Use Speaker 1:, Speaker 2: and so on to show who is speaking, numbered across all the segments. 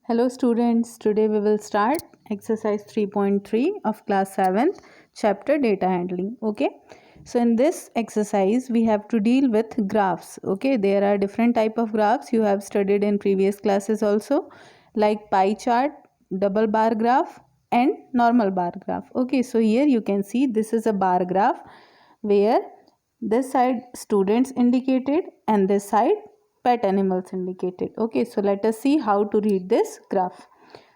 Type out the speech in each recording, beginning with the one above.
Speaker 1: Hello students, today we will start exercise 3.3 of class 7th chapter data handling. Okay, so in this exercise we have to deal with graphs. Okay, there are different type of graphs you have studied in previous classes also, like pie chart, double bar graph and normal bar graph. Okay, so here you can see this is a bar graph where this side students indicated and this side pet animals indicated. Okay, so let us see how to read this graph.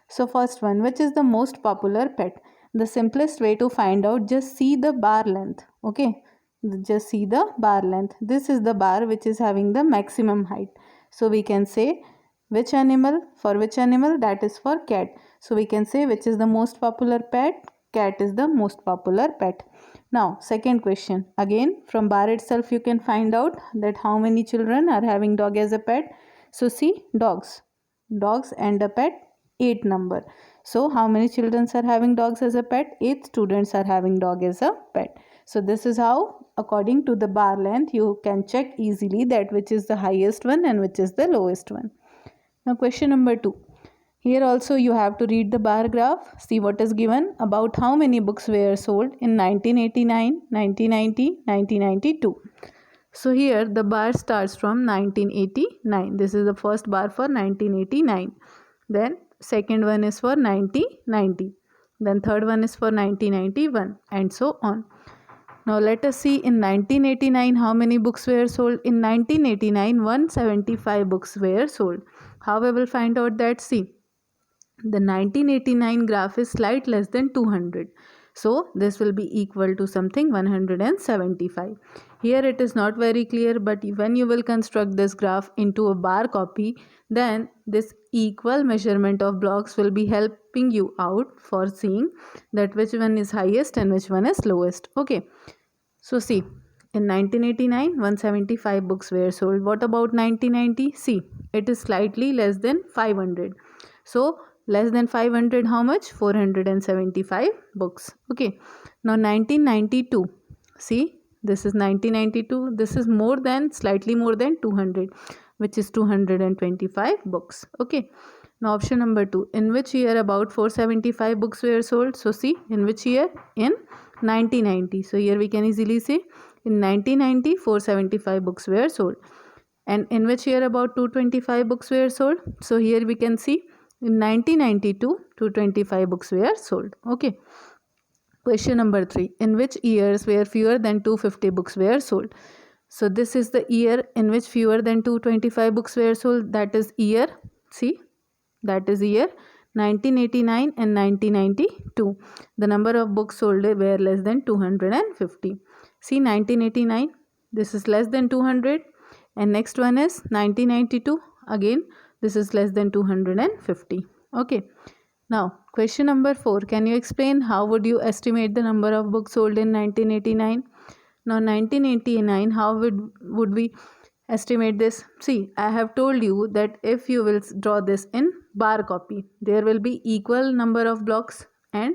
Speaker 1: So first one, which is the most popular pet? The simplest way to find out, just see the bar length. Okay, just see the bar length. This is the bar which is having the maximum height. So we can say which animal, for which animal, that is for cat. So we can say which is the most popular pet? Cat is the most popular pet. Now, second question. Again, from bar itself you can find out that how many children are having dog as a pet. So see, dogs. Dogs and a pet, 8 number. So how many children are having dogs as a pet? 8 students are having dog as a pet. So this is how, according to the bar length, you can check easily that which is the highest one and which is the lowest one. Now question number 2. Here also you have to read the bar graph. See what is given about how many books were sold in 1989, 1990, 1992. So here the bar starts from 1989. This is the first bar for 1989. Then second one is for 1990. Then third one is for 1991 and so on. Now let us see in 1989 how many books were sold. In 1989 175 books were sold. How we will find out that? See, the 1989 graph is slight less than 200. So this will be equal to something 175. Here it is not very clear, but when you will construct this graph into a bar copy, then this equal measurement of blocks will be helping you out for seeing that which one is highest and which one is lowest. Okay. So see, in 1989 175 books were sold. What about 1990? See, it is slightly less than 500. So less than 500, how much? 475 books. Okay. Now 1992. See, this is 1992. This is more than, slightly more than 200, which is 225 books. Okay. Now option number 2. In which year about 475 books were sold? So see, in which year? In 1990. So here we can easily say in 1990 475 books were sold. And in which year about 225 books were sold? So here we can see in 1992 225 books were sold. Okay. Question number 3. In which years where fewer than 250 books were sold? So this is the year in which fewer than 225 books were sold. That is year, see, that is year 1989 and 1992. The number of books sold were less than 250. See, 1989, this is less than 200, and next one is 1992. Again, this is less than 250. Okay. Now, question number 4. Can you explain how would you estimate the number of books sold in 1989? Now, 1989, how would we estimate this? See, I have told you that if you will draw this in bar copy, there will be equal number of blocks and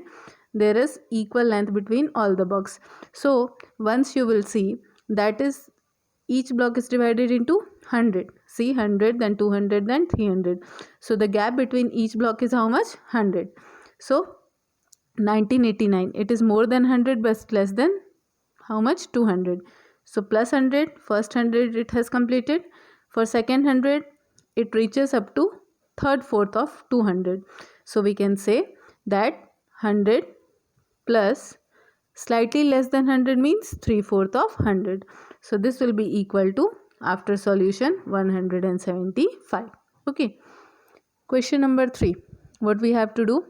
Speaker 1: there is equal length between all the blocks. So once you will see, that is, each block is divided into 100. See, 100, then 200, then 300. So the gap between each block is how much? 100. So 1989, it is more than 100 but less than how much? 200. So plus 100, first 100 it has completed. For second 100, it reaches up to third fourth of 200. So we can say that 100 plus slightly less than 100 means 3/4 of 100. So this will be equal to, after solution, 175. Okay. Question number 3. What we have to do?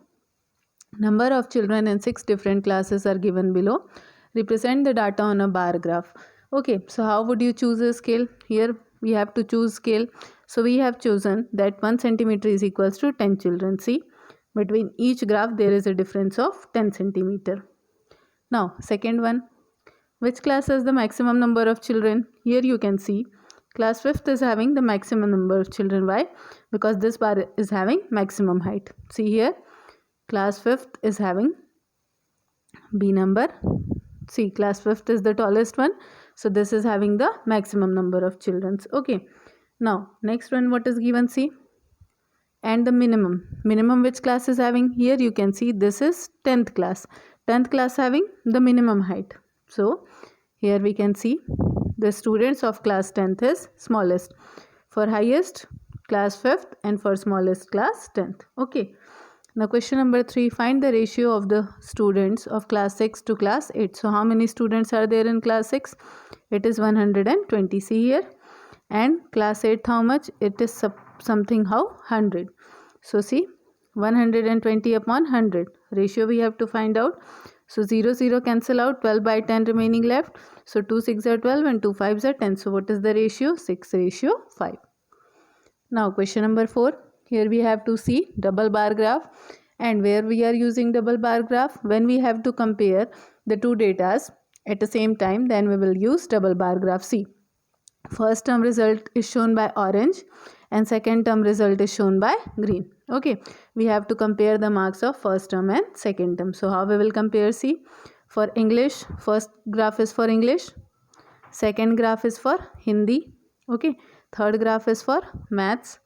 Speaker 1: Number of children in 6 different classes are given below. Represent the data on a bar graph. Okay, so how would you choose a scale? Here we have to choose scale. So we have chosen that 1 centimeter is equals to 10 children. See, between each graph there is a difference of 10 centimeter. Now, second one, which class has the maximum number of children? Here you can see class 5th is having the maximum number of children. Why? Because this bar is having maximum height. See here, class 5th is having B number. See, class 5th is the tallest one. So this is having the maximum number of children. Okay. Now, next one, what is given? See, and the minimum which class is having. Here you can see this is 10th class having the minimum height. So here we can see the students of class 10th is smallest, for highest class 5th, and for smallest class 10th. Okay, now question number 3, find the ratio of the students of class 6 to class 8. So how many students are there in class 6? It is 120. See here. And class 8 how much? It is something how 100. So see, 120 upon 100 ratio we have to find out. So 0 0 cancel out, 12 by 10 remaining left. So 2 6 are 12 and 2 5 are 10. So what is the ratio? 6:5. Now question number 4, here we have to see double bar graph. And where we are using double bar graph? When we have to compare the two datas at the same time, then we will use double bar graph. See, first term result is shown by orange and second term result is shown by green. Okay, we have to compare the marks of first term and second term. So how we will compare? See, for English, first graph is for English, second graph is for Hindi. Okay, third graph is for maths,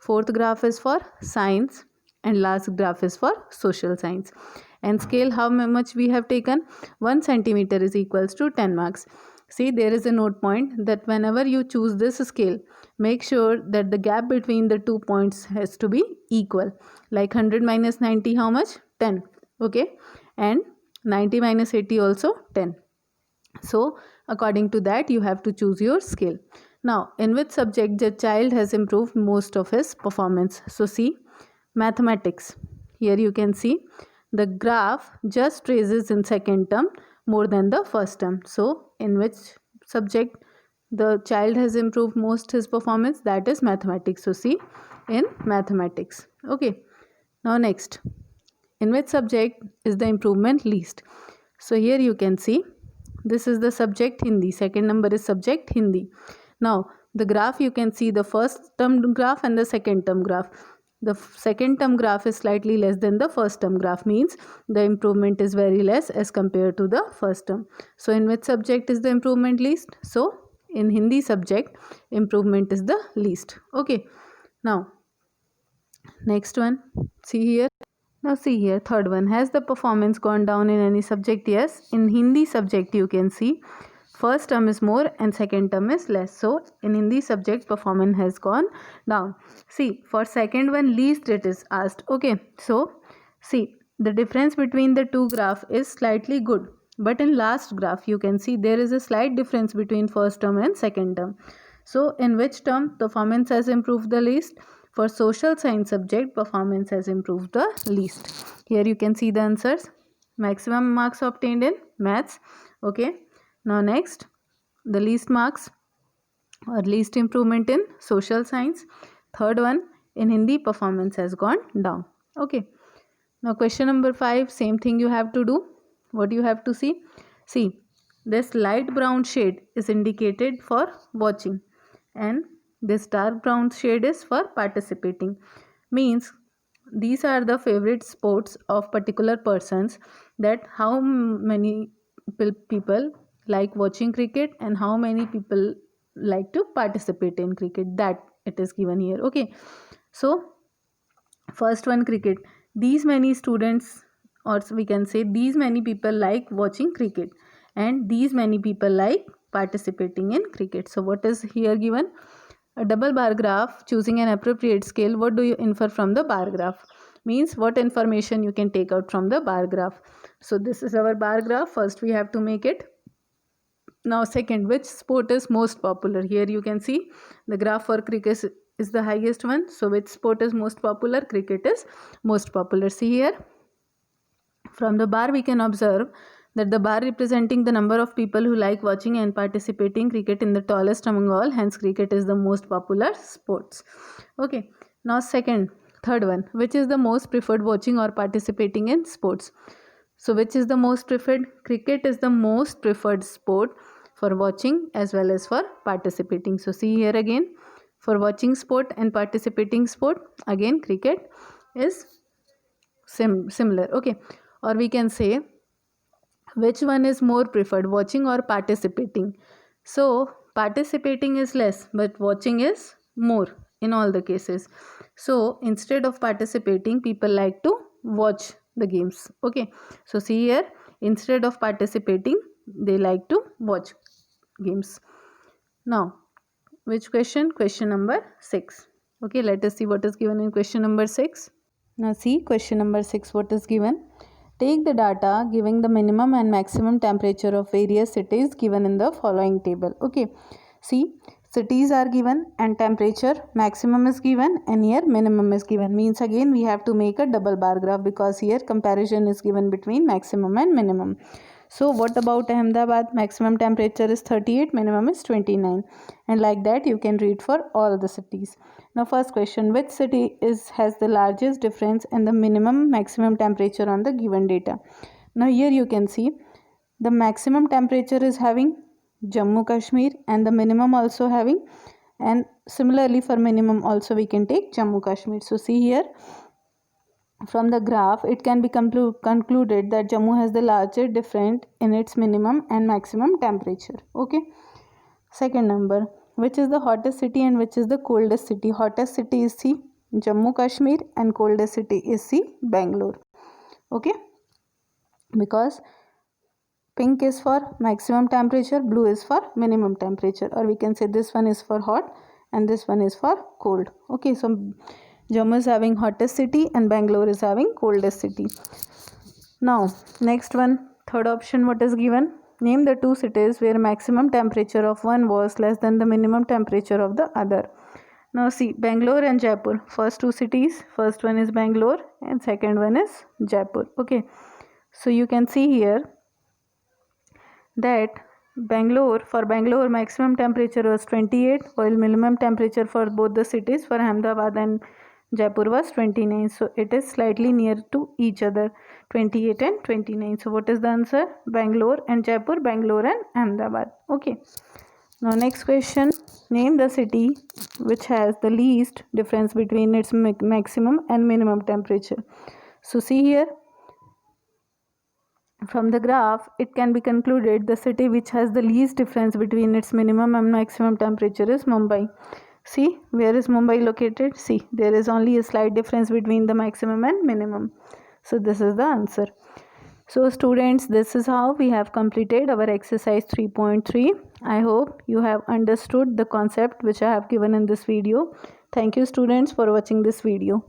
Speaker 1: fourth graph is for science, and last graph is for social science. And scale, how much we have taken? 1 centimeter is equals to 10 marks. See, there is a note point that whenever you choose this scale, make sure that the gap between the 2 points has to be equal. Like 100 minus 90, how much? 10. Okay, and 90 minus 80 also 10. So according to that you have to choose your scale. Now, in which subject the child has improved most of his performance? So see, mathematics. Here you can see the graph just traces in second term more than the first term. So in which subject the child has improved most his performance? That is mathematics. So see, in mathematics. Okay, now next, in which subject is the improvement least? So here you can see this is the subject Hindi, second number is subject Hindi. Now the graph, you can see the first term graph and the second term graph. The second term graph is slightly less than the first term graph, means the improvement is very less as compared to the first term. So in which subject is the improvement least? So in Hindi subject improvement is the least. Okay, now next one, see here. Now see here, third one, has the performance gone down in any subject? Yes, in Hindi subject you can see first term is more and second term is less. So in Hindi subject performance has gone down. See, for second one least it is asked. Okay, so see, the difference between the two graph is slightly good, but in last graph you can see there is a slight difference between first term and second term. So in which term performance has improved the least? For social science subject performance has improved the least. Here you can see the answers. Maximum marks obtained in maths. Okay, now next, the least marks or least improvement in social science. Third one, in Hindi performance has gone down. Okay, now question number 5, same thing you have to do. What you have to see? See, this light brown shade is indicated for watching and this dark brown shade is for participating. Means these are the favorite sports of particular persons, that how many people like watching cricket and how many people like to participate in cricket, that it is given here. Okay, so first one, cricket. These many students, or we can say these many people like watching cricket and these many people like participating in cricket. So what is here given? A double bar graph, choosing an appropriate scale. What do you infer from the bar graph? Means what information you can take out from the bar graph. So this is our bar graph. First we have to make it. Now second, which sport is most popular? Here you can see the graph for cricket is the highest one. So which sport is most popular? Cricket is most popular. See here, from the bar we can observe that the bar representing the number of people who like watching and participating cricket in the tallest among all, hence cricket is the most popular sports. Okay, now third one, which is the most preferred watching or participating in sports? So which is the most preferred? Cricket is the most preferred sport for watching as well as for participating. So see here again, for watching sport and participating sport, again cricket is similar. Okay, or we can say which one is more preferred, watching or participating? So participating is less but watching is more in all the cases. So instead of participating, people like to watch the games. Okay, so see here, instead of participating, they like to watch games. Now, which question? Question number 6. Okay, let us see what is given in question number 6. Now see question number 6, what is given. Take the data giving the minimum and maximum temperature of various cities given in the following table. Okay, see, cities are given and temperature maximum is given and here minimum is given. Means again we have to make a double bar graph because here comparison is given between maximum and minimum. So what about Ahmedabad? Maximum temperature is 38, minimum is 29, and like that you can read for all the cities. Now first question, which city has the largest difference in the minimum maximum temperature on the given data? Now here you can see the maximum temperature is having Jammu Kashmir and the minimum also having, and similarly for minimum also we can take Jammu Kashmir. So see here, from the graph, it can be concluded that Jammu has the larger difference in its minimum and maximum temperature. Okay. Second number, which is the hottest city and which is the coldest city? Hottest city is C, Jammu Kashmir, and coldest city is C, Bangalore. Okay. Because pink is for maximum temperature, blue is for minimum temperature, or we can say this one is for hot and this one is for cold. Okay, so Jammu is having hottest city and Bangalore is having coldest city. Now next one, third option, what is given? Name the two cities where maximum temperature of one was less than the minimum temperature of the other. Now see, Bangalore and Jaipur, first two cities, first one is Bangalore and second one is Jaipur. Okay, so you can see here that for Bangalore maximum temperature was 28, while minimum temperature for both the cities, for Ahmedabad and Jaipur, was 29. So it is slightly near to each other, 28 and 29. So what is the answer? Bangalore and Jaipur, Bangalore and Ahmedabad. Okay. Now next question, name the city which has the least difference between its maximum and minimum temperature. So see here, from the graph, it can be concluded the city which has the least difference between its minimum and maximum temperature is Mumbai. See, where is Mumbai located? See, there is only a slight difference between the maximum and minimum. So this is the answer. So students, this is how we have completed our exercise 3.3. I hope you have understood the concept which I have given in this video. Thank you students for watching this video.